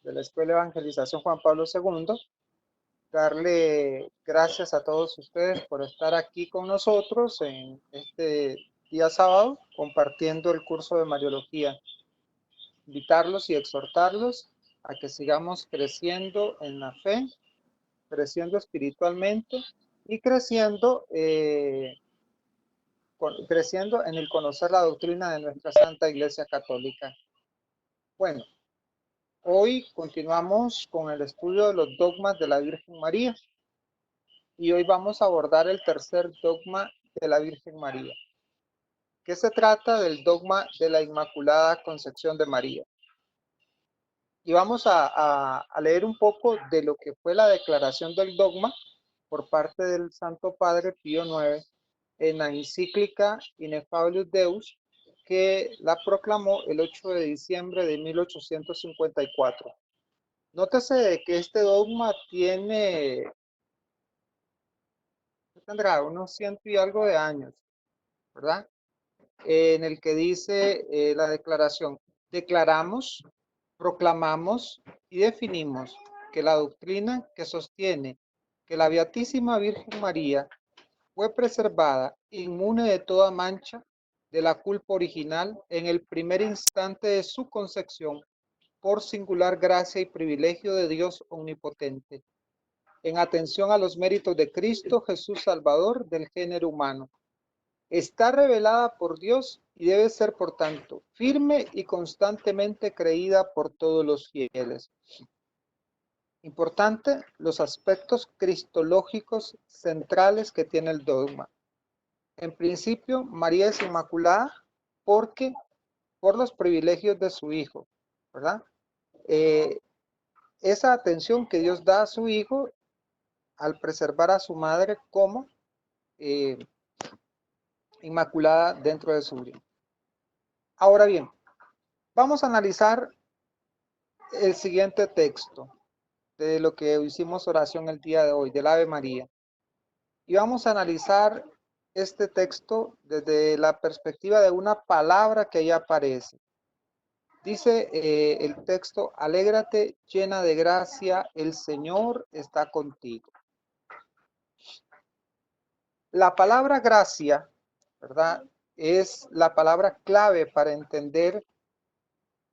de la Escuela de Evangelización Juan Pablo II, darle gracias a todos ustedes por estar aquí con nosotros en este día sábado compartiendo el curso de Mariología. Invitarlos y exhortarlos a que sigamos creciendo en la fe, creciendo espiritualmente y creciendo en el conocer la doctrina de nuestra Santa Iglesia Católica. Bueno, hoy continuamos con el estudio de los dogmas de la Virgen María y hoy vamos a abordar el tercer dogma de la Virgen María, que se trata del dogma de la Inmaculada Concepción de María. Y vamos a leer un poco de lo que fue la declaración del dogma por parte del Santo Padre Pío IX en la encíclica Ineffabilis Deus, que la proclamó el 8 de diciembre de 1854. Nótese que este dogma tendrá unos 100 y algo de años, ¿verdad? En el que dice la declaración: declaramos, proclamamos y definimos que la doctrina que sostiene que la Beatísima Virgen María fue preservada inmune de toda mancha de la culpa original en el primer instante de su concepción por singular gracia y privilegio de Dios omnipotente, en atención a los méritos de Cristo Jesús Salvador del género humano. Está revelada por Dios y debe ser, por tanto, firme y constantemente creída por todos los fieles. Importante, los aspectos cristológicos centrales que tiene el dogma. En principio, María es inmaculada por los privilegios de su Hijo, ¿verdad? Esa atención que Dios da a su Hijo al preservar a su madre como inmaculada dentro de su vida. Ahora bien, vamos a analizar el siguiente texto de lo que hicimos oración el día de hoy, del Ave María. Y vamos a analizar este texto desde la perspectiva de una palabra que ahí aparece. Dice el texto: alégrate llena de gracia, el Señor está contigo. La palabra gracia, ¿verdad?, es la palabra clave para entender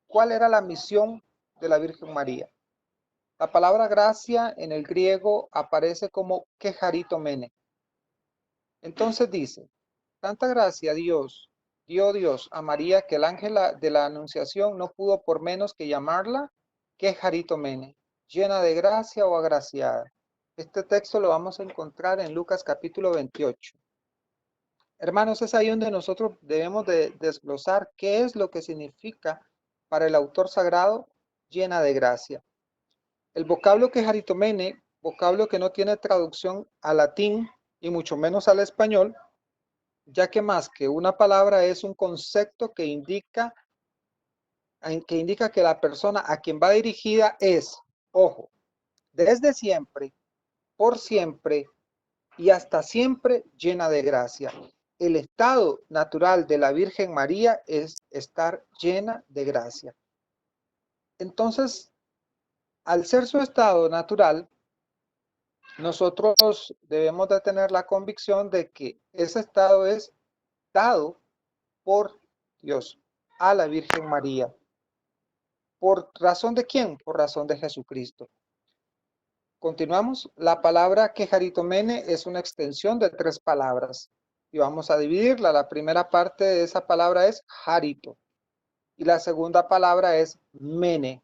cuál era la misión de la Virgen María. La palabra gracia en el griego aparece como quejaritomene. Entonces dice: tanta gracia dio Dios a María que el ángel de la Anunciación no pudo por menos que llamarla quejaritomene, llena de gracia o agraciada. Este texto lo vamos a encontrar en Lucas capítulo 28. Hermanos, es ahí donde nosotros debemos de desglosar qué es lo que significa para el autor sagrado llena de gracia. El vocablo quejaritomene, vocablo que no tiene traducción al latín y mucho menos al español, ya que más que una palabra es un concepto que indica que la persona a quien va dirigida es, ojo, desde siempre, por siempre y hasta siempre llena de gracia. El estado natural de la Virgen María es estar llena de gracia. Entonces, al ser su estado natural, nosotros debemos de tener la convicción de que ese estado es dado por Dios a la Virgen María. ¿Por razón de quién? Por razón de Jesucristo. Continuamos. La palabra quejaritomene es una extensión de 3 palabras y vamos a dividirla. La primera parte de esa palabra es jarito y la segunda palabra es mene.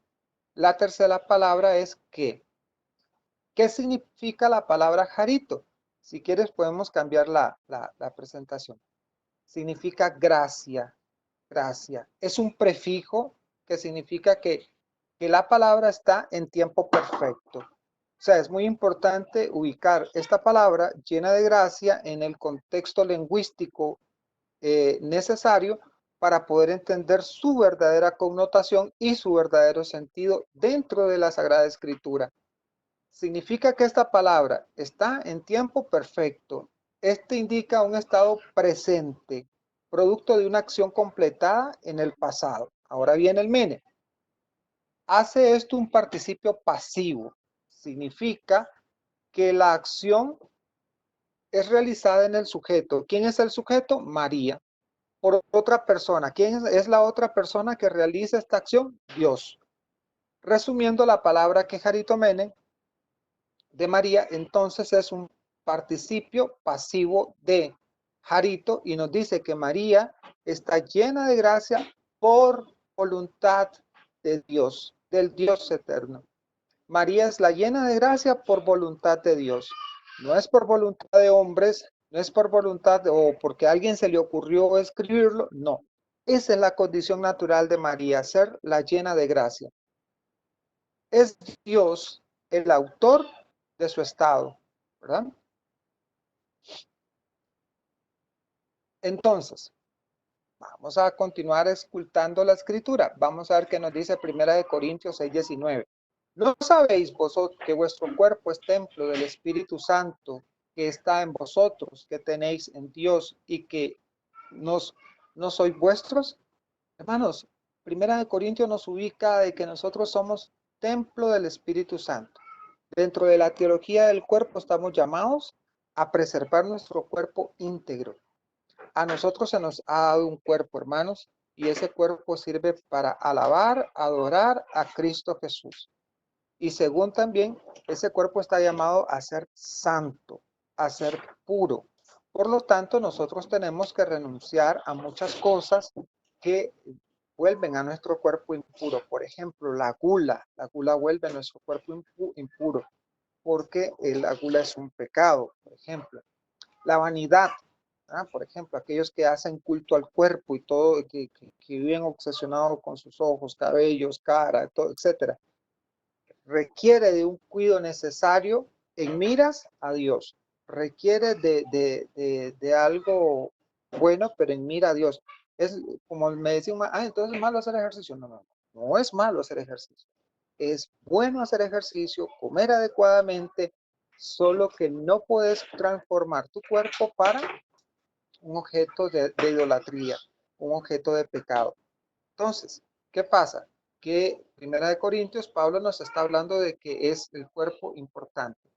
La tercera palabra es que. ¿Qué significa la palabra jarito? Si quieres podemos cambiar la presentación. Significa gracia, gracia. Es un prefijo que significa que la palabra está en tiempo perfecto. O sea, es muy importante ubicar esta palabra llena de gracia en el contexto lingüístico necesario para poder entender su verdadera connotación y su verdadero sentido dentro de la Sagrada Escritura. Significa que esta palabra está en tiempo perfecto. Este indica un estado presente, producto de una acción completada en el pasado. Ahora viene el mene. hace esto un participio pasivo. Significa que la acción es realizada en el sujeto. ¿Quién es el sujeto? María. Por otra persona. ¿Quién es la otra persona que realiza esta acción? Dios. Resumiendo la palabra que Jaritomene de María, entonces es un participio pasivo de Jarito y nos dice que María está llena de gracia por voluntad de Dios, del Dios eterno. María es la llena de gracia por voluntad de Dios. No es por voluntad de hombres, no es por voluntad o porque a alguien se le ocurrió escribirlo, no. Esa es la condición natural de María, ser la llena de gracia. Es Dios el autor de su estado, ¿verdad? Entonces, vamos a continuar escultando la escritura. Vamos a ver qué nos dice 1 Corintios 6:19. ¿No sabéis vosotros que vuestro cuerpo es templo del Espíritu Santo que está en vosotros, que tenéis en Dios y que no sois vuestros? Hermanos, 1 Corintios nos ubica de que nosotros somos templo del Espíritu Santo. Dentro de la teología del cuerpo estamos llamados a preservar nuestro cuerpo íntegro. A nosotros se nos ha dado un cuerpo, hermanos, y ese cuerpo sirve para alabar, adorar a Cristo Jesús. Y según también, ese cuerpo está llamado a ser santo, a ser puro. Por lo tanto, nosotros tenemos que renunciar a muchas cosas que vuelven a nuestro cuerpo impuro. Por ejemplo, la gula. La gula vuelve a nuestro cuerpo impuro porque la gula es un pecado, por ejemplo. La vanidad. Por ejemplo, aquellos que hacen culto al cuerpo y todo, que viven obsesionados con sus ojos, cabellos, cara, todo, etcétera, requiere de un cuidado necesario en miras a Dios. Requiere de algo bueno, pero en mira a Dios. Es como me decían, entonces es malo hacer ejercicio. No es malo hacer ejercicio. Es bueno hacer ejercicio, comer adecuadamente, solo que no puedes transformar tu cuerpo para un objeto de idolatría, un objeto de pecado. Entonces, ¿qué pasa? Que Primera de Corintios, Pablo nos está hablando de que es el cuerpo importante.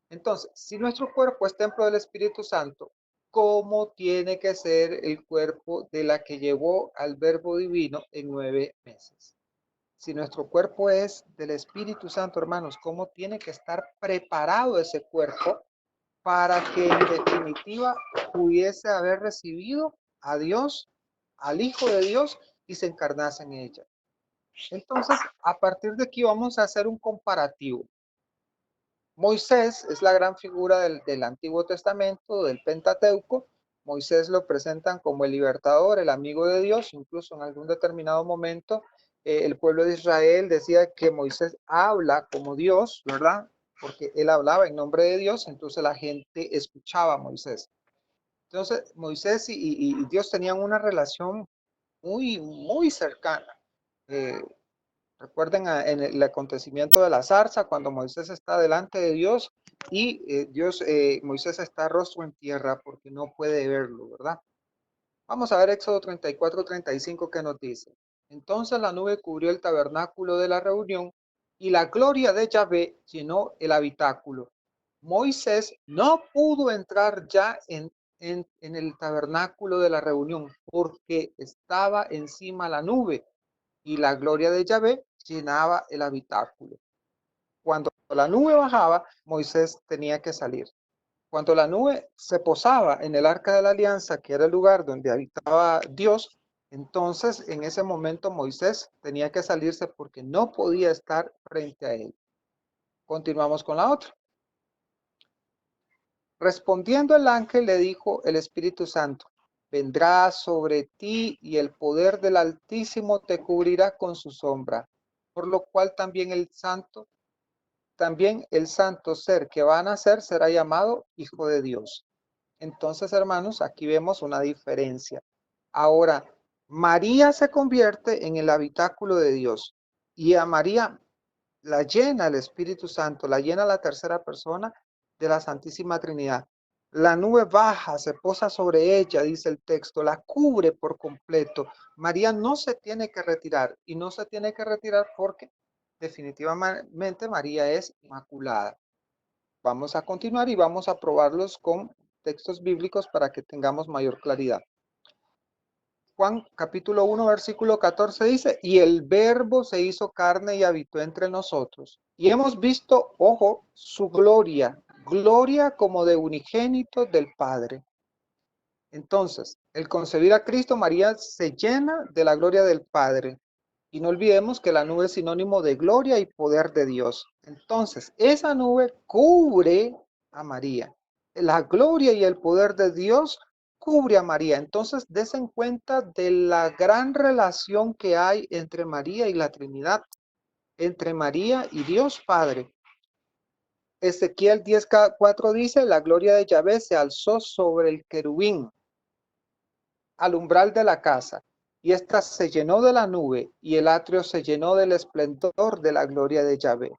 Entonces, si nuestro cuerpo es templo del Espíritu Santo, ¿cómo tiene que ser el cuerpo de la que llevó al Verbo Divino en 9 meses? Si nuestro cuerpo es del Espíritu Santo, hermanos, ¿cómo tiene que estar preparado ese cuerpo para que en definitiva pudiese haber recibido a Dios, al Hijo de Dios, y se encarnase en ella? Entonces, a partir de aquí vamos a hacer un comparativo. Moisés es la gran figura del Antiguo Testamento, del Pentateuco. Moisés lo presentan como el libertador, el amigo de Dios. Incluso en algún determinado momento el pueblo de Israel decía que Moisés habla como Dios, ¿verdad? Porque él hablaba en nombre de Dios, entonces la gente escuchaba a Moisés. Entonces Moisés y Dios tenían una relación muy cercana. Eh, Recuerden en el acontecimiento de la zarza, cuando Moisés está delante de Dios y Moisés está rostro en tierra porque no puede verlo, ¿verdad? Vamos a ver Éxodo 34-35 que nos dice. Entonces la nube cubrió el tabernáculo de la reunión y la gloria de Yahvé llenó el habitáculo. Moisés no pudo entrar ya en el tabernáculo de la reunión porque estaba encima la nube y la gloria de Yahvé llenaba el habitáculo. Cuando la nube bajaba, Moisés tenía que salir. Cuando la nube se posaba en el arca de la alianza, que era el lugar donde habitaba Dios, entonces en ese momento Moisés tenía que salirse porque no podía estar frente a él. Continuamos con la otra. Respondiendo el ángel le dijo el Espíritu Santo, vendrá sobre ti y el poder del Altísimo te cubrirá con su sombra, por lo cual también el santo ser que va a nacer será llamado Hijo de Dios. Entonces, hermanos, aquí vemos una diferencia. Ahora, María se convierte en el habitáculo de Dios y a María la llena el Espíritu Santo, la llena la tercera persona de la Santísima Trinidad. La nube baja, se posa sobre ella, dice el texto, la cubre por completo. María no se tiene que retirar y no se tiene que retirar porque definitivamente María es inmaculada. Vamos a continuar y vamos a probarlos con textos bíblicos para que tengamos mayor claridad. Juan capítulo 1, versículo 14 dice, y el verbo se hizo carne y habitó entre nosotros. Y hemos visto, ojo, su gloria, gloria como de unigénito del Padre. Entonces, el concebir a Cristo, María se llena de la gloria del Padre. Y no olvidemos que la nube es sinónimo de gloria y poder de Dios. Entonces, esa nube cubre a María. La gloria y el poder de Dios cubre a María. Entonces, desen cuenta de la gran relación que hay entre María y la Trinidad, entre María y Dios Padre. Ezequiel 10:4 dice, la gloria de Yahvé se alzó sobre el querubín al umbral de la casa, y ésta se llenó de la nube, y el atrio se llenó del esplendor de la gloria de Yahvé.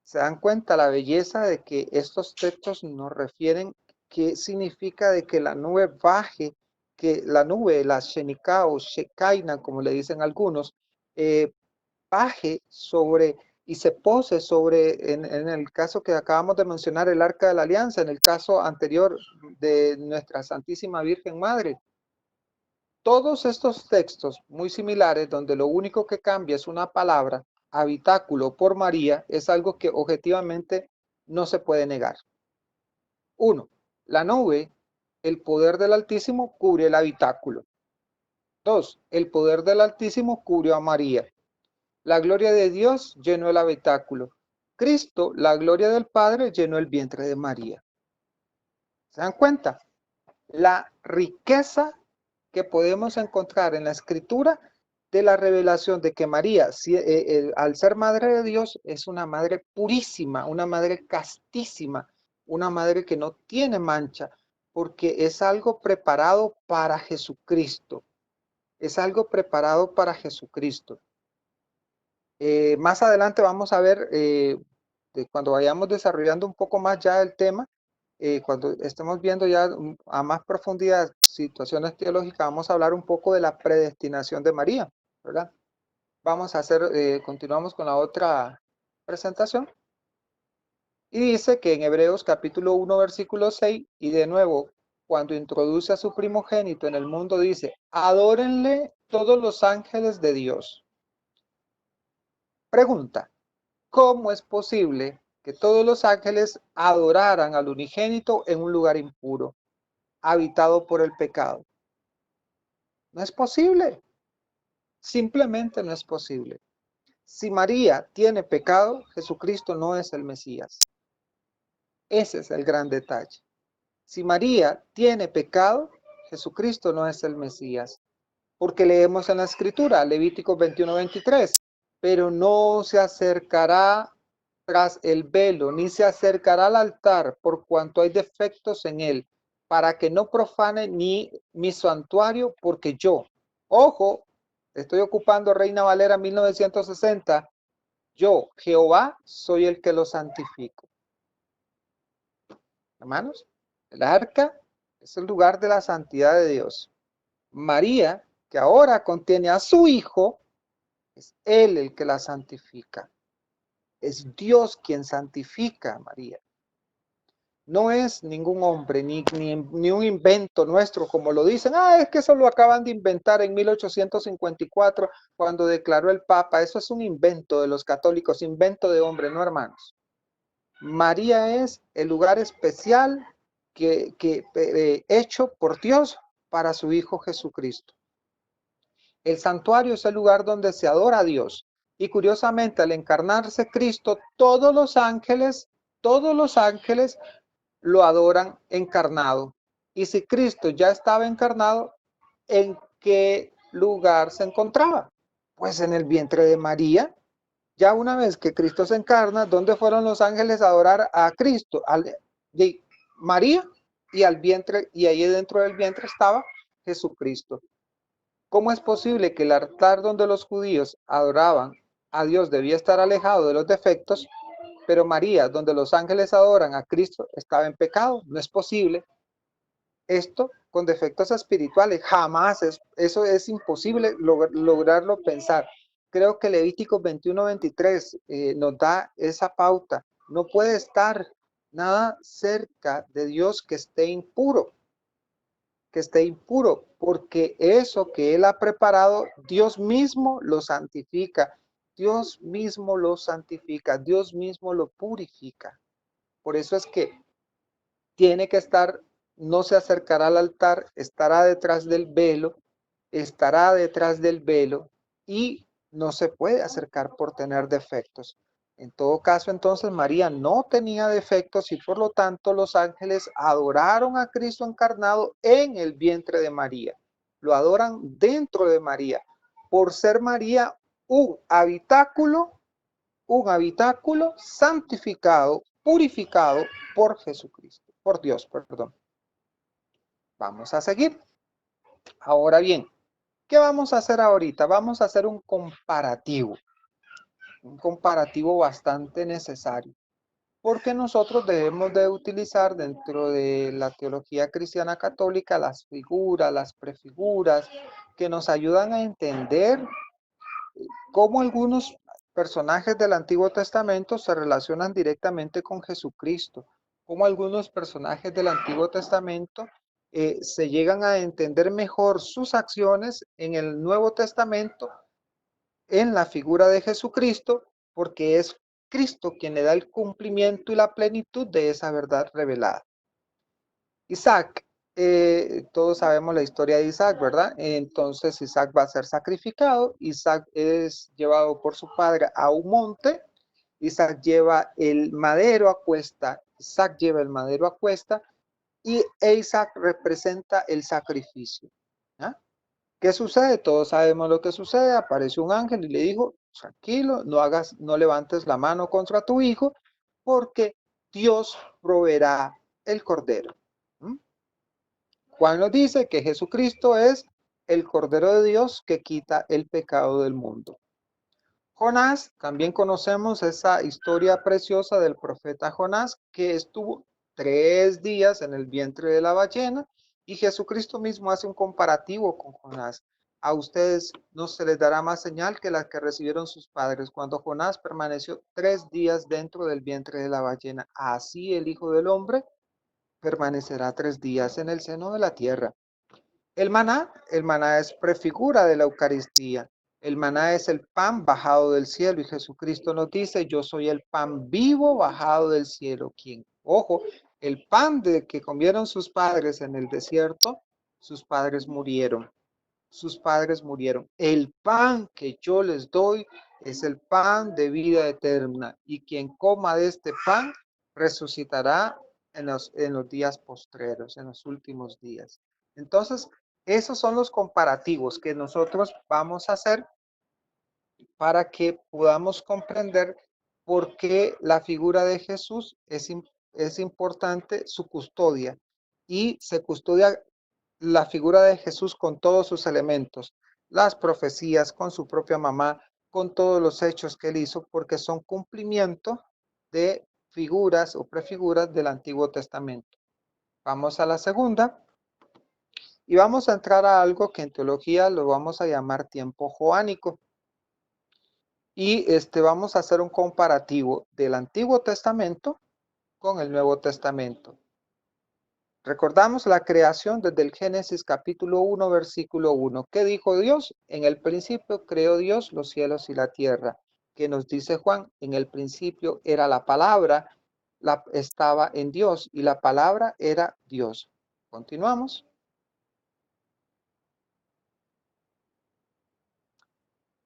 ¿Se dan cuenta la belleza de que estos textos nos refieren qué significa de que la nube baje, que la nube, la Shenikah o Shekaina, como le dicen algunos, baje sobre y se pose sobre, en el caso que acabamos de mencionar, el Arca de la Alianza, en el caso anterior de nuestra Santísima Virgen Madre? Todos estos textos muy similares, donde lo único que cambia es una palabra, habitáculo por María, es algo que objetivamente no se puede negar. 1. La nube, el poder del Altísimo, cubre el habitáculo. 2. El poder del Altísimo cubrió a María. La gloria de Dios llenó el habitáculo. Cristo, la gloria del Padre, llenó el vientre de María. ¿Se dan cuenta? La riqueza que podemos encontrar en la escritura de la revelación de que María, al ser madre de Dios, es una madre purísima, una madre castísima, una madre que no tiene mancha, porque es algo preparado para Jesucristo, es algo preparado para Jesucristo. Más adelante vamos a ver, cuando vayamos desarrollando un poco más ya el tema, cuando estemos viendo ya a más profundidad situaciones teológicas, vamos a hablar un poco de la predestinación de María, ¿verdad? Vamos a hacer, continuamos con la otra presentación. Y dice que en Hebreos capítulo 1, versículo 6, y de nuevo, cuando introduce a su primogénito en el mundo, dice, adórenle todos los ángeles de Dios. Pregunta, ¿cómo es posible que todos los ángeles adoraran al unigénito en un lugar impuro, habitado por el pecado? No es posible. Simplemente no es posible. Si María tiene pecado, Jesucristo no es el Mesías. Ese es el gran detalle. Si María tiene pecado, Jesucristo no es el Mesías. Porque leemos en la Escritura, Levítico 21:23, pero no se acercará tras el velo, ni se acercará al altar, por cuanto hay defectos en él, para que no profane ni mi santuario, porque yo, ojo, estoy ocupando Reina Valera 1960, yo, Jehová, soy el que lo santifico. Hermanos, el arca es el lugar de la santidad de Dios. María, que ahora contiene a su Hijo, es Él el que la santifica. Es Dios quien santifica a María. No es ningún hombre, ni un invento nuestro, como lo dicen. Es que eso lo acaban de inventar en 1854, cuando declaró el Papa. Eso es un invento de los católicos, invento de hombre, no, hermanos. María es el lugar especial hecho por Dios para su Hijo Jesucristo. El santuario es el lugar donde se adora a Dios. Y curiosamente, al encarnarse Cristo, todos los ángeles lo adoran encarnado. Y si Cristo ya estaba encarnado, ¿en qué lugar se encontraba? Pues en el vientre de María. Ya una vez que Cristo se encarna, ¿dónde fueron los ángeles a adorar a Cristo? De María y al vientre, y ahí dentro del vientre estaba Jesucristo. ¿Cómo es posible que el altar donde los judíos adoraban a Dios debía estar alejado de los defectos, pero María, donde los ángeles adoran a Cristo, estaba en pecado? No es posible. Esto con defectos espirituales, jamás eso es imposible lograrlo pensar. creo que Levíticos 21-23 nos da esa pauta. No puede estar nada cerca de Dios que esté impuro, porque eso que Él ha preparado, Dios mismo lo santifica, Dios mismo lo santifica, Dios mismo lo purifica. Por eso es que tiene que estar, no se acercará al altar, estará detrás del velo y no se puede acercar por tener defectos. En todo caso, entonces María no tenía defectos y por lo tanto los ángeles adoraron a Cristo encarnado en el vientre de María. Lo adoran dentro de María, por ser María un habitáculo santificado, purificado por Jesucristo, por Dios, perdón. Vamos a seguir. Ahora bien, ¿qué vamos a hacer ahorita? Vamos a hacer un comparativo bastante necesario, porque nosotros debemos de utilizar dentro de la teología cristiana católica las figuras, las prefiguras, que nos ayudan a entender cómo algunos personajes del Antiguo Testamento se relacionan directamente con Jesucristo, cómo algunos personajes del Antiguo Testamento se llegan a entender mejor sus acciones en el Nuevo Testamento, en la figura de Jesucristo, porque es Cristo quien le da el cumplimiento y la plenitud de esa verdad revelada. Isaac, todos sabemos la historia de Isaac, ¿verdad? Entonces Isaac va a ser sacrificado, Isaac es llevado por su padre a un monte, Isaac lleva el madero a cuesta, y Isaac representa el sacrificio. ¿Ah? ¿Qué sucede? Todos sabemos lo que sucede. Apareció un ángel y le dijo, tranquilo, no levantes la mano contra tu hijo, porque Dios proveerá el cordero. ¿Mm? Juan nos dice que Jesucristo es el Cordero de Dios que quita el pecado del mundo. Jonás, también conocemos esa historia preciosa del profeta Jonás, que estuvo 3 días en el vientre de la ballena, y Jesucristo mismo hace un comparativo con Jonás. A ustedes no se les dará más señal que la que recibieron sus padres cuando Jonás permaneció 3 días dentro del vientre de la ballena. Así el Hijo del Hombre permanecerá 3 días en el seno de la tierra. El maná es prefigura de la Eucaristía. El maná es el pan bajado del cielo y Jesucristo nos dice, yo soy el pan vivo bajado del cielo. Quien, ojo, el pan de que comieron sus padres en el desierto, sus padres murieron. Sus padres murieron. El pan que yo les doy es el pan de vida eterna y quien coma de este pan resucitará en los días postreros, en los últimos días. Entonces, esos son los comparativos que nosotros vamos a hacer para que podamos comprender por qué la figura de Jesús es importante su custodia y se custodia la figura de Jesús con todos sus elementos, las profecías, con su propia mamá, con todos los hechos que él hizo, porque son cumplimiento de figuras o prefiguras del Antiguo Testamento. Vamos a la segunda y vamos a entrar a algo que en teología lo vamos a llamar tiempo joánico. Y vamos a hacer un comparativo del Antiguo Testamento con el Nuevo Testamento. Recordamos la creación desde el Génesis capítulo 1, versículo 1. ¿Qué dijo Dios? En el principio creó Dios los cielos y la tierra. ¿Qué nos dice Juan? En el principio era la palabra, estaba en Dios y la palabra era Dios. Continuamos.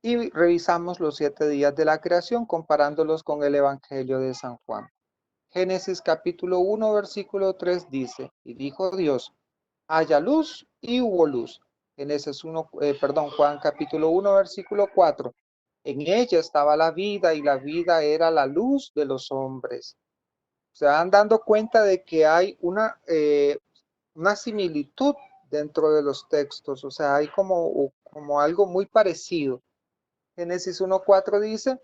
Y revisamos los 7 días de la creación comparándolos con el Evangelio de San Juan. Génesis capítulo 1, versículo 3 dice, y dijo Dios, haya luz y hubo luz. Juan capítulo 1, versículo 4. En ella estaba la vida y la vida era la luz de los hombres. Se van dando cuenta de que hay una similitud dentro de los textos, o sea, hay como algo muy parecido. Génesis 1:4 dice,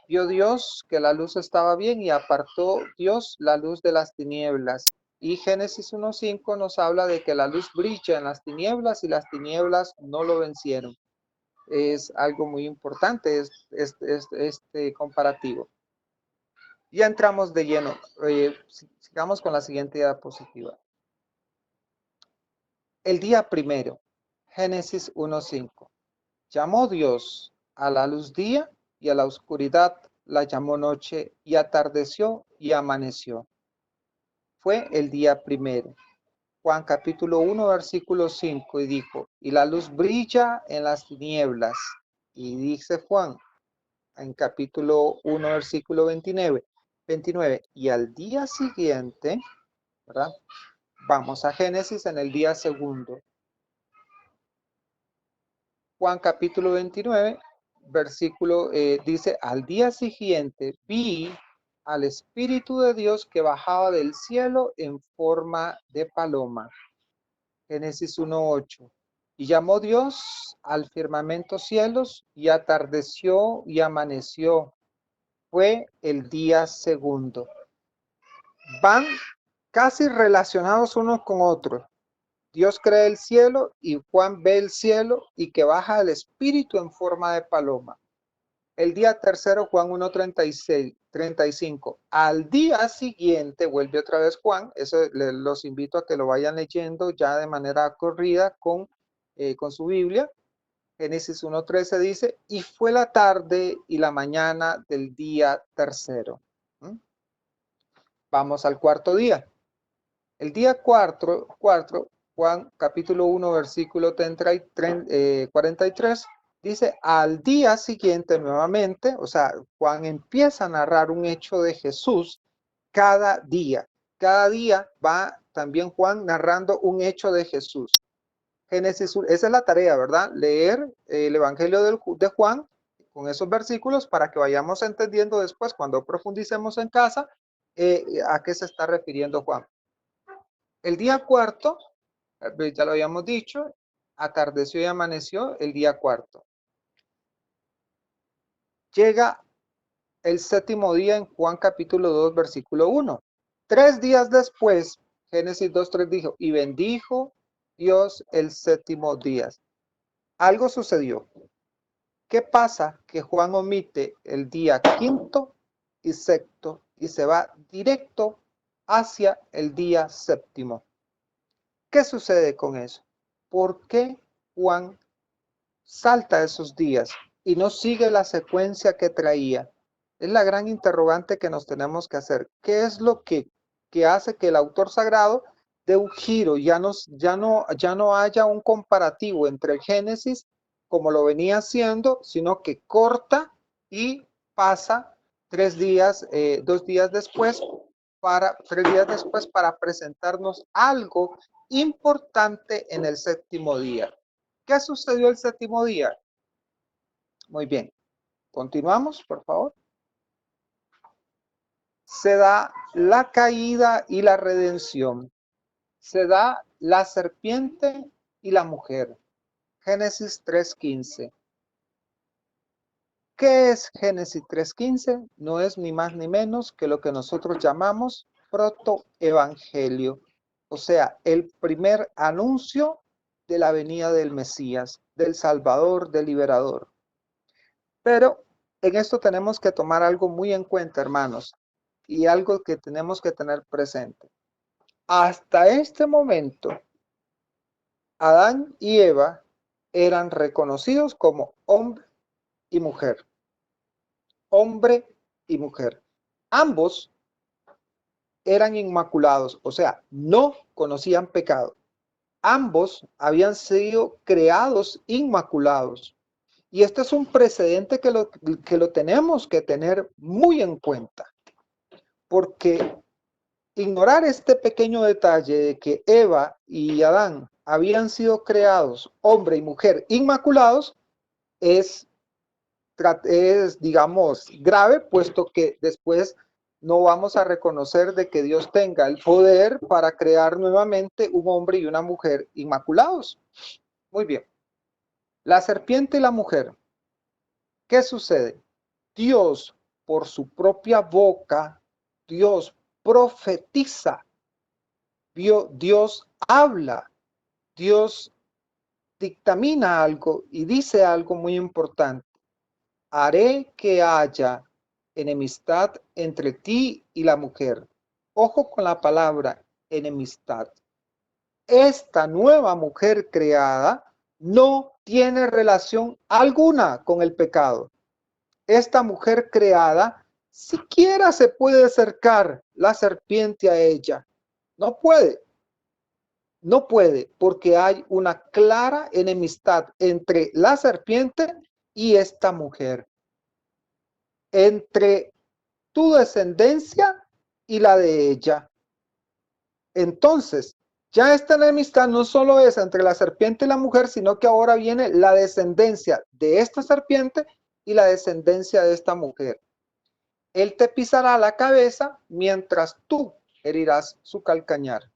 vio Dios que la luz estaba bien y apartó Dios la luz de las tinieblas. Y Génesis 1:5 nos habla de que la luz brilla en las tinieblas y las tinieblas no lo vencieron. es algo muy importante este comparativo. Ya entramos de lleno. Sigamos con la siguiente diapositiva. El día primero, Génesis 1:5. Llamó Dios a la luz día y a la oscuridad la llamó noche, y atardeció y amaneció. Fue el día primero. Juan capítulo 1 versículo 5, y dijo, y la luz brilla en las tinieblas. Y dice Juan en capítulo 1 versículo 29, y al día siguiente, ¿verdad? Vamos a Génesis en el día segundo. Juan capítulo 29, versículo dice, al día siguiente vi al Espíritu de Dios que bajaba del cielo en forma de paloma. Génesis 1:8. Y llamó Dios al firmamento cielos, y atardeció y amaneció. Fue el día segundo. Van casi relacionados unos con otros. Dios crea el cielo y Juan ve el cielo y que baja el Espíritu en forma de paloma. El día tercero, Juan 1:36, 35. Al día siguiente, vuelve otra vez Juan, eso los invito a que lo vayan leyendo ya de manera corrida con su Biblia. Génesis 1:13 dice, y fue la tarde y la mañana del día tercero. Vamos al cuarto día. El día cuarto, Juan capítulo 1, versículo 43, dice, al día siguiente nuevamente, o sea, Juan empieza a narrar un hecho de Jesús cada día. Cada día va también Juan narrando un hecho de Jesús. Génesis, esa es la tarea, ¿verdad? Leer el Evangelio de Juan con esos versículos para que vayamos entendiendo después, cuando profundicemos en casa, a qué se está refiriendo Juan. El día cuarto, ya lo habíamos dicho, atardeció y amaneció el día cuarto. Llega el séptimo día en Juan capítulo 2, versículo 1. 3 días después, Génesis 2:3 dijo, y bendijo Dios el séptimo día. Algo sucedió. ¿Qué pasa? Que Juan omite el día quinto y sexto y se va directo hacia el día séptimo. ¿Qué sucede con eso? ¿Por qué Juan salta esos días y no sigue la secuencia que traía? Es la gran interrogante que nos tenemos que hacer. ¿Qué es lo que hace que el autor sagrado dé un giro? Ya no haya un comparativo entre el Génesis como lo venía haciendo, sino que corta y pasa 2 días después para presentarnos algo importante en el séptimo día. ¿Qué sucedió el séptimo día? Muy bien. Continuamos, por favor. Se da la caída y la redención. Se da la serpiente y la mujer. Génesis 3:15. ¿Qué es Génesis 3:15? No es ni más ni menos que lo que nosotros llamamos protoevangelio. O sea, el primer anuncio de la venida del Mesías, del Salvador, del Liberador. Pero en esto tenemos que tomar algo muy en cuenta, hermanos, y algo que tenemos que tener presente. Hasta este momento, Adán y Eva eran reconocidos como hombre y mujer. Hombre y mujer. Ambos eran inmaculados, o sea, no conocían pecado. Ambos habían sido creados inmaculados. Y este es un precedente que lo tenemos que tener muy en cuenta, porque ignorar este pequeño detalle de que Eva y Adán habían sido creados, hombre y mujer, inmaculados, es digamos, grave, puesto que después no vamos a reconocer de que Dios tenga el poder para crear nuevamente un hombre y una mujer inmaculados. Muy bien. La serpiente y la mujer. ¿Qué sucede? Dios, por su propia boca, Dios profetiza, Dios habla, Dios dictamina algo y dice algo muy importante. Haré que haya enemistad entre ti y la mujer. Ojo con la palabra enemistad. Esta nueva mujer creada no tiene relación alguna con el pecado. Esta mujer creada siquiera se puede acercar la serpiente a ella. No puede. No puede, porque hay una clara enemistad entre la serpiente y esta mujer. Entre tu descendencia y la de ella. Entonces, ya esta enemistad no solo es entre la serpiente y la mujer, sino que ahora viene la descendencia de esta serpiente y la descendencia de esta mujer. Él te pisará la cabeza mientras tú herirás su calcañar.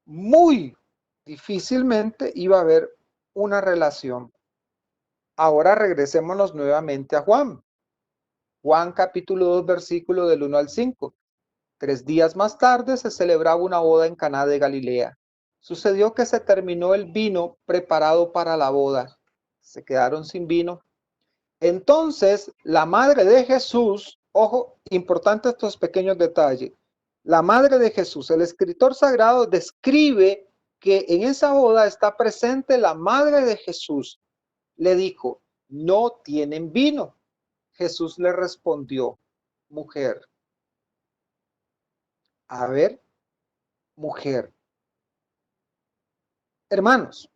Muy difícilmente iba a haber una relación. Ahora regresémonos nuevamente a Juan. Juan capítulo 2, versículo del 1 al 5. 3 días más tarde se celebraba una boda en Caná de Galilea. Sucedió que se terminó el vino preparado para la boda. Se quedaron sin vino. Entonces, la madre de Jesús, ojo, importante estos pequeños detalles. La madre de Jesús, el escritor sagrado describe que en esa boda está presente la madre de Jesús. Le dijo, no tienen vino. Jesús le respondió, mujer, a ver, mujer. Hermanos,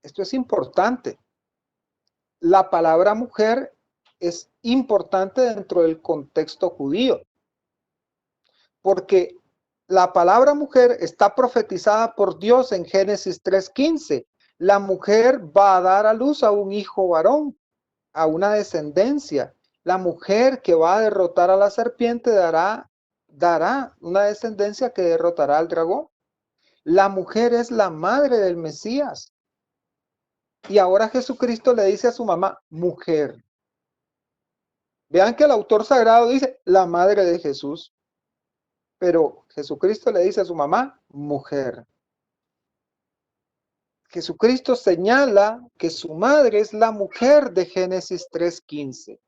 esto es importante. La palabra mujer es importante dentro del contexto judío, porque la palabra mujer está profetizada por Dios en Génesis 3:15. La mujer va a dar a luz a un hijo varón, a una descendencia. La mujer que va a derrotar a la serpiente dará una descendencia que derrotará al dragón. La mujer es la madre del Mesías. Y ahora Jesucristo le dice a su mamá, mujer. Vean que el autor sagrado dice la madre de Jesús, pero Jesucristo le dice a su mamá, mujer. Jesucristo señala que su madre es la mujer de Génesis 3:15.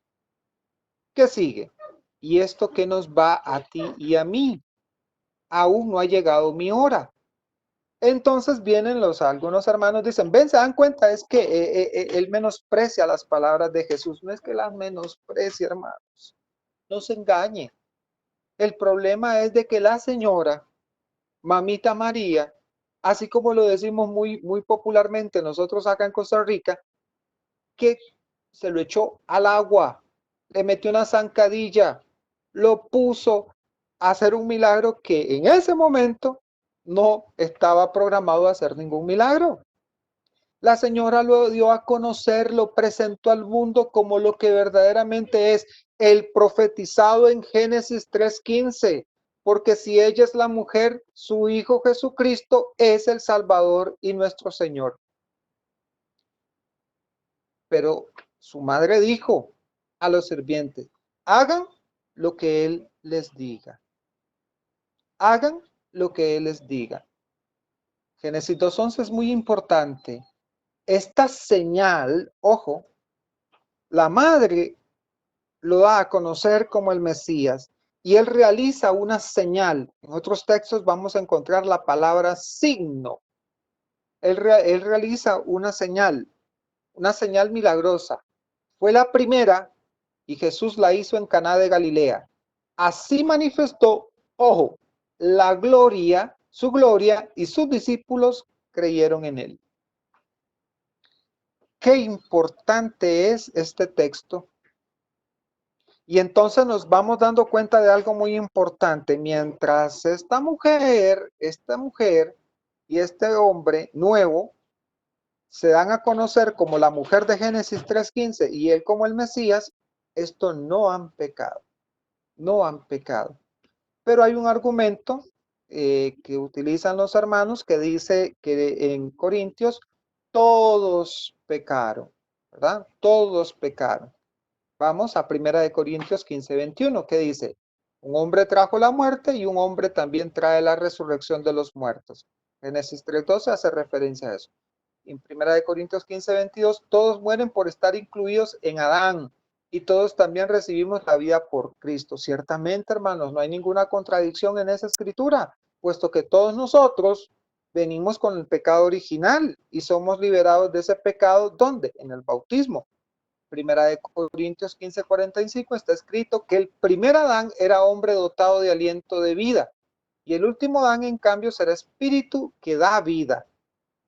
¿Qué sigue? ¿Y esto qué nos va a ti y a mí? Aún no ha llegado mi hora. Entonces vienen algunos hermanos, dicen, ven, se dan cuenta, es que él menosprecia las palabras de Jesús. No es que las menosprecie, hermanos. No se engañe. El problema es de que la señora, Mamita María, así como lo decimos muy popularmente nosotros acá en Costa Rica, que se lo echó al agua, le metió una zancadilla, lo puso a hacer un milagro que en ese momento no estaba programado a hacer ningún milagro. La señora lo dio a conocer, lo presentó al mundo como lo que verdaderamente es el profetizado en Génesis 3:15, porque si ella es la mujer, su hijo Jesucristo es el Salvador y nuestro Señor. Pero su madre dijo a los sirvientes, hagan lo que él les diga. Hagan lo que él les diga. Génesis 2:11 es muy importante. Esta señal, ojo, la madre lo da a conocer como el Mesías y él realiza una señal. En otros textos vamos a encontrar la palabra signo. Él realiza una señal milagrosa. Fue la primera y Jesús la hizo en Caná de Galilea. Así manifestó, ojo, la gloria, su gloria, y sus discípulos creyeron en él. Qué importante es este texto. Y entonces nos vamos dando cuenta de algo muy importante. Mientras esta mujer y este hombre nuevo se dan a conocer como la mujer de Génesis 3:15 y él como el Mesías, estos no han pecado. No han pecado. Pero hay un argumento que utilizan los hermanos que dice que en Corintios todos pecaron, ¿verdad? Todos pecaron. Vamos a 1 Corintios 15:21, que dice, un hombre trajo la muerte y un hombre también trae la resurrección de los muertos. Génesis 3:12 hace referencia a eso. en 1 Corintios 15:22, todos mueren por estar incluidos en Adán y todos también recibimos la vida por Cristo. Ciertamente, hermanos, no hay ninguna contradicción en esa escritura, puesto que todos nosotros venimos con el pecado original y somos liberados de ese pecado, ¿dónde? En el bautismo. 1 Corintios 15:45 está escrito que el primer Adán era hombre dotado de aliento de vida y el último Adán, en cambio, será espíritu que da vida.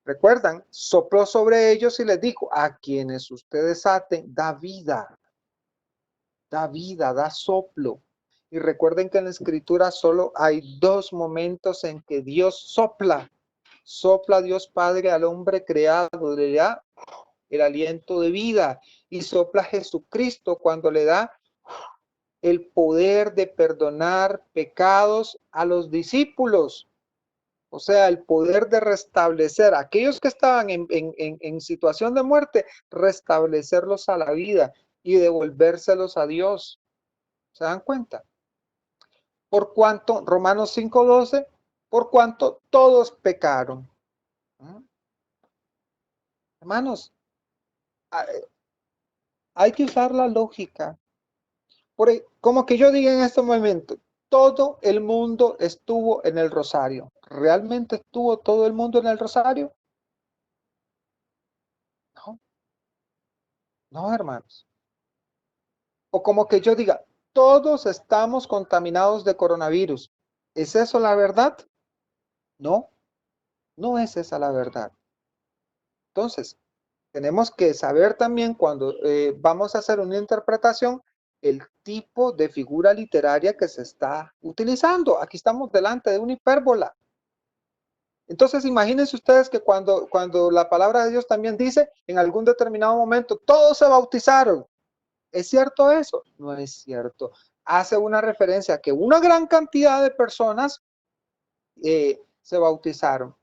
¿Recuerdan? Sopló sobre ellos y les dijo, a quienes ustedes aten, da vida, da soplo. Y recuerden que en la escritura solo hay dos momentos en que Dios sopla. Sopla Dios Padre al hombre creado, le da el aliento de vida, y sopla Jesucristo cuando le da el poder de perdonar pecados a los discípulos. O sea, el poder de restablecer a aquellos que estaban en situación de muerte, restablecerlos a la vida y devolvérselos a Dios. ¿Se dan cuenta? Por cuanto, Romanos 5:12, por cuanto todos pecaron. Hermanos, hay que usar la lógica. Como que yo diga en este momento, todo el mundo estuvo en el rosario. ¿Realmente estuvo todo el mundo en el rosario? No, no, hermanos. O como que yo diga, todos estamos contaminados de coronavirus. ¿Es eso la verdad? No, no es esa la verdad. Entonces, tenemos que saber también cuando vamos a hacer una interpretación, el tipo de figura literaria que se está utilizando. Aquí estamos delante de una hipérbola. Entonces, imagínense ustedes que cuando la palabra de Dios también dice, en algún determinado momento, todos se bautizaron. ¿Es cierto eso? No es cierto. Hace una referencia a que una gran cantidad de personas se bautizaron.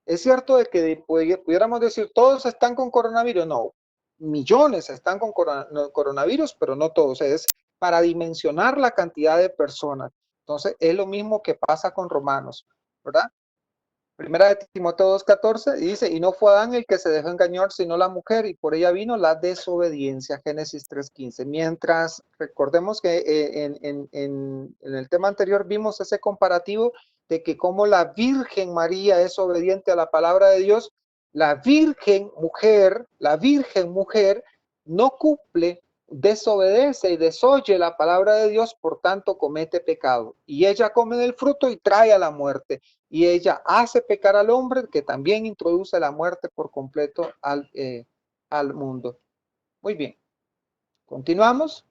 ¿Es cierto de que pudiéramos decir todos están con coronavirus? No, millones están con coronavirus, pero no todos. Es para dimensionar la cantidad de personas. Entonces, es lo mismo que pasa con Romanos, ¿verdad? Primera de Timoteo 2:14 dice, y no fue Adán el que se dejó engañar, sino la mujer, y por ella vino la desobediencia, Génesis 3:15. Mientras, recordemos que en el tema anterior vimos ese comparativo de que como la Virgen María es obediente a la palabra de Dios, la Virgen mujer no cumple, desobedece y desoye la palabra de Dios, por tanto comete pecado. Y ella come del fruto y trae a la muerte. Y ella hace pecar al hombre, que también introduce la muerte por completo al mundo. Muy bien, continuamos.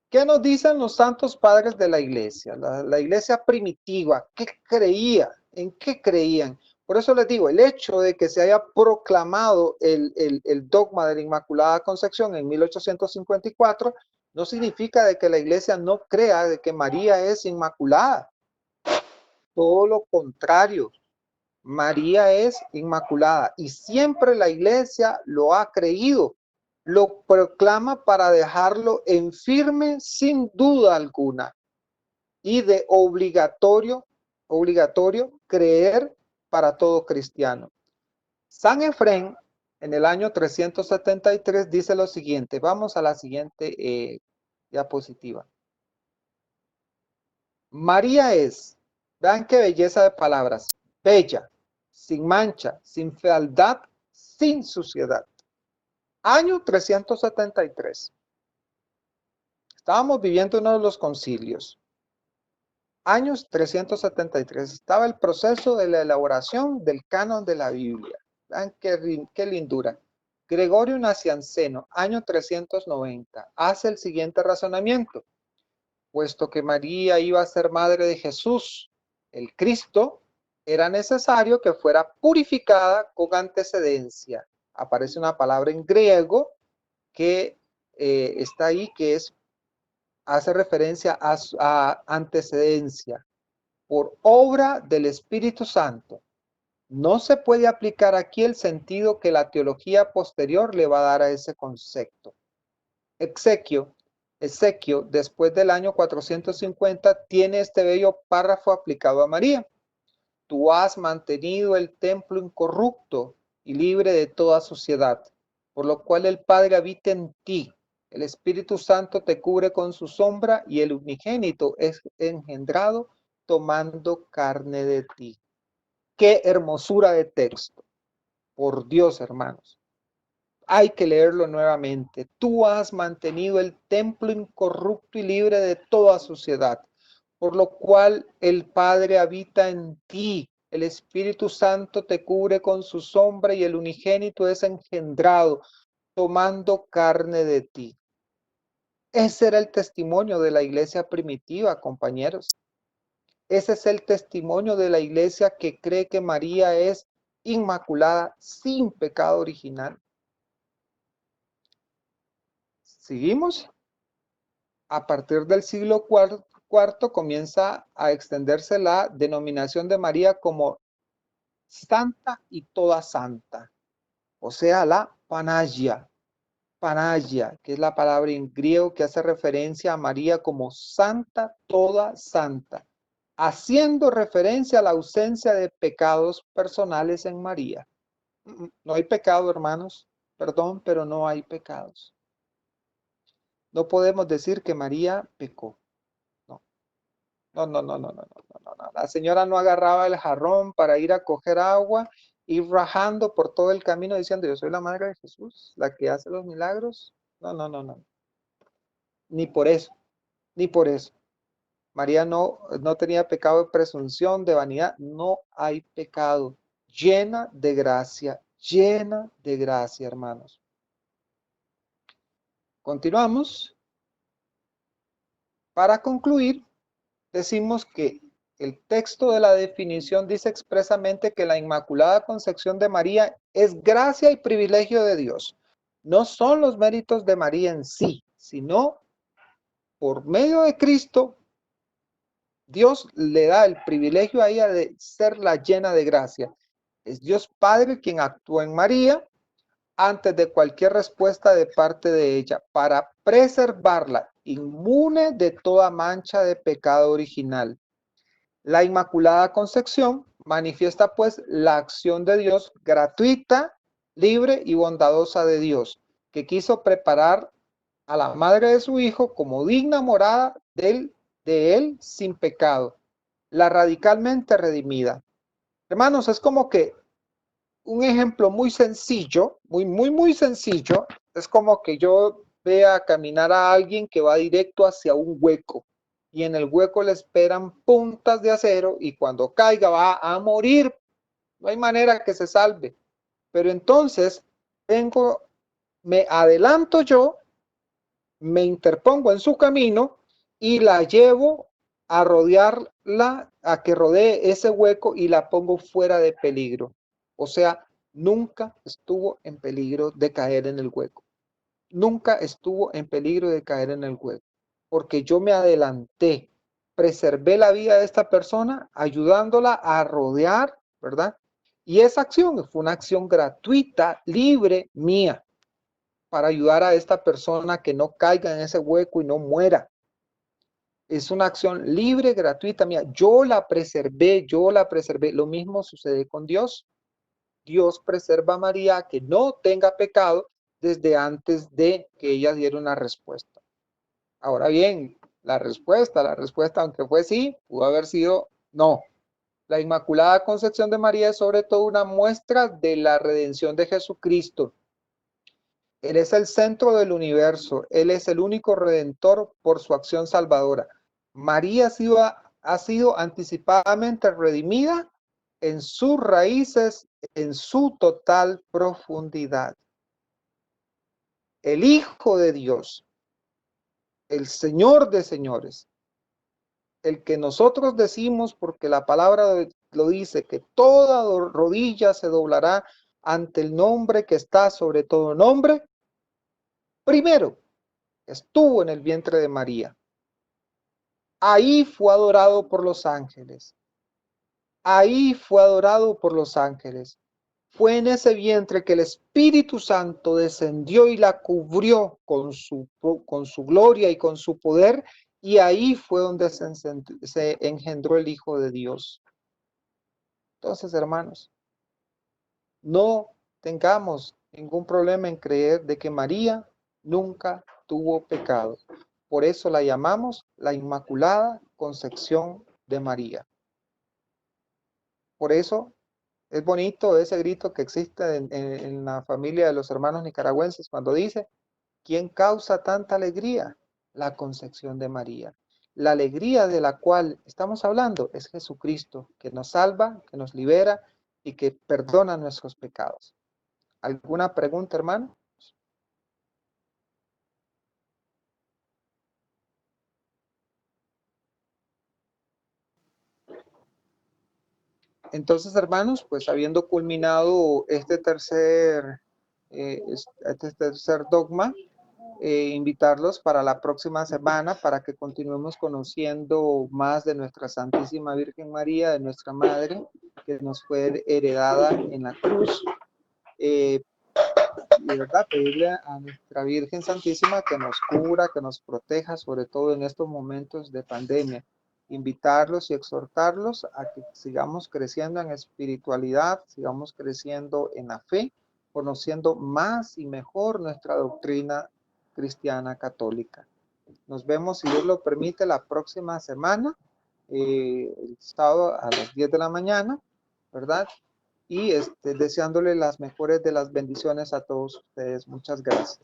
¿Qué nos dicen los santos padres de la iglesia? La iglesia primitiva, ¿qué creía? ¿En qué creían? Por eso les digo, el hecho de que se haya proclamado el dogma de la Inmaculada Concepción en 1854 no significa de que la iglesia no crea de que María es inmaculada. Todo lo contrario, María es inmaculada y siempre la iglesia lo ha creído, lo proclama para dejarlo en firme sin duda alguna y de obligatorio creer para todo cristiano. San Efrén en el año 373 dice lo siguiente, vamos a la siguiente diapositiva. María es, vean qué belleza de palabras, bella, sin mancha, sin fealdad, sin suciedad. Año 373. Estábamos viviendo uno de los concilios. Años 373. Estaba el proceso de la elaboración del canon de la Biblia. Vean qué lindura. Gregorio Nacianceno, año 390, hace el siguiente razonamiento. Puesto que María iba a ser madre de Jesús, el Cristo, era necesario que fuera purificada con antecedencia. Aparece una palabra en griego que está ahí, que hace referencia a antecedencia, por obra del Espíritu Santo. No se puede aplicar aquí el sentido que la teología posterior le va a dar a ese concepto. Ezequiel, después del año 450, tiene este bello párrafo aplicado a María. tú has mantenido el templo incorrupto y libre de toda suciedad, por lo cual el Padre habita en ti. El Espíritu Santo te cubre con su sombra y el unigénito es engendrado tomando carne de ti. ¡Qué hermosura de texto! Por Dios, hermanos. Hay que leerlo nuevamente. Tú has mantenido el templo incorrupto y libre de toda suciedad, por lo cual el Padre habita en ti. El Espíritu Santo te cubre con su sombra y el unigénito es engendrado, tomando carne de ti. Ese era el testimonio de la iglesia primitiva, compañeros. Ese es el testimonio de la iglesia que cree que María es inmaculada, sin pecado original. ¿Seguimos? A partir del siglo IV comienza a extenderse la denominación de María como santa y toda santa, o sea, la Panagia. Panagia, que es la palabra en griego que hace referencia a María como santa, toda santa, haciendo referencia a la ausencia de pecados personales en María. No hay pecado, hermanos, perdón, pero no hay pecados. No podemos decir que María pecó. No, no, no, no, no, no, no, no, no. La señora no agarraba el jarrón para ir a coger agua, ir rajando por todo el camino diciendo, yo soy la madre de Jesús, la que hace los milagros. No, no, no, no. Ni por eso, ni por eso. María no tenía pecado de presunción, de vanidad. No hay pecado. Llena de gracia, hermanos. Continuamos. Para concluir, decimos que el texto de la definición dice expresamente que la Inmaculada Concepción de María es gracia y privilegio de Dios. No son los méritos de María en sí, sino por medio de Cristo, Dios le da el privilegio a ella de ser la llena de gracia. Es Dios Padre quien actúa en María antes de cualquier respuesta de parte de ella para preservarla inmune de toda mancha de pecado original. La Inmaculada Concepción manifiesta pues la acción de Dios gratuita, libre y bondadosa de Dios, que quiso preparar a la madre de su hijo como digna morada de él sin pecado, la radicalmente redimida. Hermanos, es como que un ejemplo muy sencillo, muy sencillo, es como que yo vea caminar a alguien que va directo hacia un hueco y en el hueco le esperan puntas de acero y cuando caiga va a morir. No hay manera que se salve. Pero entonces me adelanto yo, me interpongo en su camino y la llevo a rodearla, a que rodee ese hueco y la pongo fuera de peligro. O sea, nunca estuvo en peligro de caer en el hueco. Nunca estuvo en peligro de caer en el hueco. Porque yo me adelanté, preservé la vida de esta persona, ayudándola a rodear, ¿verdad? Y esa acción fue una acción gratuita, libre, mía, para ayudar a esta persona que no caiga en ese hueco y no muera. Es una acción libre, gratuita mía. Yo la preservé. Lo mismo sucede con Dios. Dios preserva a María que no tenga pecado desde antes de que ella diera una respuesta. Ahora bien, la respuesta, aunque fue sí, pudo haber sido no. La Inmaculada Concepción de María es sobre todo una muestra de la redención de Jesucristo. Él es el centro del universo. Él es el único redentor por su acción salvadora. María ha sido anticipadamente redimida en sus raíces, en su total profundidad. El Hijo de Dios, el Señor de señores, el que nosotros decimos, porque la palabra lo dice, que toda rodilla se doblará ante el nombre que está sobre todo nombre. Primero, estuvo en el vientre de María. Ahí fue adorado por los ángeles. Ahí fue adorado por los ángeles. Fue en ese vientre que el Espíritu Santo descendió y la cubrió con su gloria y con su poder, y ahí fue donde se engendró el Hijo de Dios. Entonces, hermanos, no tengamos ningún problema en creer de que María nunca tuvo pecado. Por eso la llamamos la Inmaculada Concepción de María. Por eso es bonito ese grito que existe en la familia de los hermanos nicaragüenses cuando dice, ¿quién causa tanta alegría? La Concepción de María. La alegría de la cual estamos hablando es Jesucristo, que nos salva, que nos libera y que perdona nuestros pecados. ¿Alguna pregunta, hermano? Entonces, hermanos, pues habiendo culminado este tercer dogma, invitarlos para la próxima semana para que continuemos conociendo más de nuestra Santísima Virgen María, de nuestra Madre, que nos fue heredada en la cruz. Y verdad, pedirle a nuestra Virgen Santísima que nos cubra, que nos proteja, sobre todo en estos momentos de pandemia. Invitarlos y exhortarlos a que sigamos creciendo en espiritualidad, sigamos creciendo en la fe, conociendo más y mejor nuestra doctrina cristiana católica. Nos vemos, si Dios lo permite, la próxima semana, el sábado a las 10 de la mañana, ¿verdad? Y deseándole las mejores de las bendiciones a todos ustedes. Muchas gracias.